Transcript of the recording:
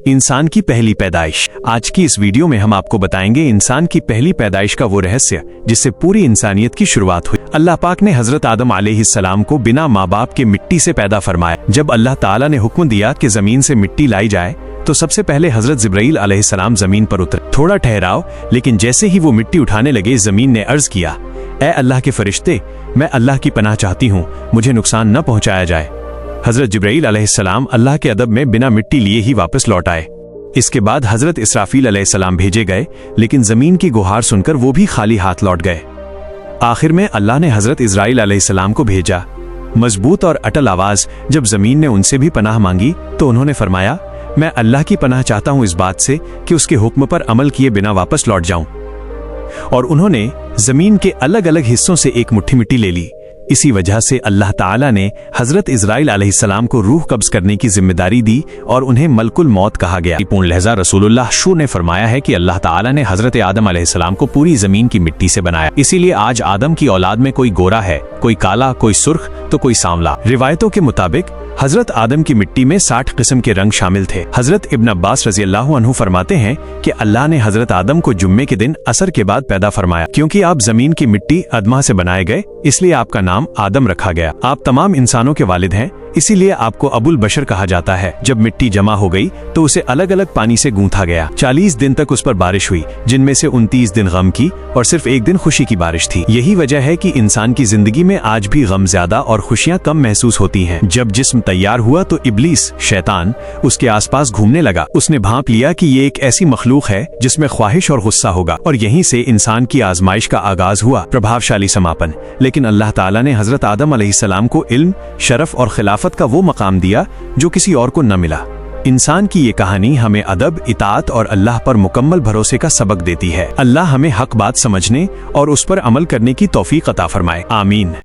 इंसान की पहली पैदाइश। आज की इस वीडियो में हम आपको बताएंगे इंसान की पहली पैदाइश का वो रहस्य जिससे पूरी इंसानियत की शुरुआत हुई। अल्लाह पाक ने हजरत आदम अलैहिस्सलाम को बिना माँ बाप के मिट्टी से पैदा फरमाया। जब अल्लाह ताला ने हुक्म दिया कि जमीन से मिट्टी लाई जाए तो सबसे पहले हजरत जिब्राइल अलैहिस्सलाम जमीन पर उतरे। थोड़ा ठहराव, लेकिन जैसे ही वो मिट्टी उठाने लगे जमीन ने अर्ज किया, ऐ अल्लाह के फरिश्ते, मैं अल्लाह की पनाह चाहती हूँ, मुझे नुकसान न पहुँचाया जाए। हजरत जिब्राइल अलैहिस्सलाम अल्लाह के अदब में बिना मिट्टी लिए ही वापस लौट आए। इसके बाद हजरत इसराफील अलैहिस्सलाम भेजे गए, लेकिन जमीन की गुहार सुनकर वो भी खाली हाथ लौट गए। आखिर में अल्लाह ने हजरत इजराइल अलैहिस्सलाम को भेजा। मजबूत और अटल आवाज जब जमीन ने उनसे भी पनाह मांगी तो उन्होंने फरमाया, मैं अल्लाह की पनाह चाहता हूँ इस बात से कि उसके हुक्म पर अमल किए बिना वापस लौट जाऊं। और उन्होंने जमीन के अलग अलग हिस्सों से एक मुट्ठी मिट्टी ले ली। इसी वजह से अल्लाह ताला ने हजरत इजराइल अलैहिस्सलाम को रूह कब्ज करने की जिम्मेदारी दी और उन्हें मलकुल मौत कहा गया। पूर्ण लहजा रसूलुल्लाह शू ने फरमाया है कि अल्लाह ताला ने हजरत आदम अलैहिस्सलाम को पूरी जमीन की मिट्टी से बनाया। इसीलिए आज आदम की औलाद में कोई गोरा है, कोई काला, कोई सुर्ख तो कोई सांवला। रिवायतों के मुताबिक हजरत आदम की मिट्टी में 60 किस्म के रंग शामिल थे। हजरत इब्न अब्बास रज़ियल्लाहु अन्हु फरमाते हैं कि अल्लाह ने हजरत आदम को जुम्मे के दिन असर के बाद पैदा फरमाया। क्योंकि आप जमीन की मिट्टी अदमा से बनाए गए, इसलिए आपका नाम आदम रखा गया। आप तमाम इंसानों के वालिद हैं, इसीलिए आपको अबुल बशर कहा जाता है। जब मिट्टी जमा हो गई तो उसे अलग अलग पानी से गूंथा गया। 40 दिन तक उस पर बारिश हुई, जिनमें से 29 दिन गम की और सिर्फ एक दिन खुशी की बारिश थी। यही वजह है कि इंसान की जिंदगी में आज भी गम ज्यादा और खुशियां कम महसूस होती हैं। जब जिस्म तैयार हुआ तो इब्लीस शैतान उसके आसपास घूमने लगा। उसने भांप लिया कि ये एक ऐसी मखलूक है जिसमें ख्वाहिश और गुस्सा होगा, और यहीं से इंसान की आजमाइश का आगाज हुआ, प्रभावशाली समापन। लेकिन अल्लाह ताला ने हजरत आदम अलैहिस्सलाम को इल्म, शरफ और खिलाफत का वो मकाम दिया जो किसी और को न मिला। इंसान की ये कहानी हमें अदब, इताअत और अल्लाह पर मुकम्मल भरोसे का सबक देती है। अल्लाह हमें हक बात समझने और उस पर अमल करने की तौफीक अता फरमाए। आमीन।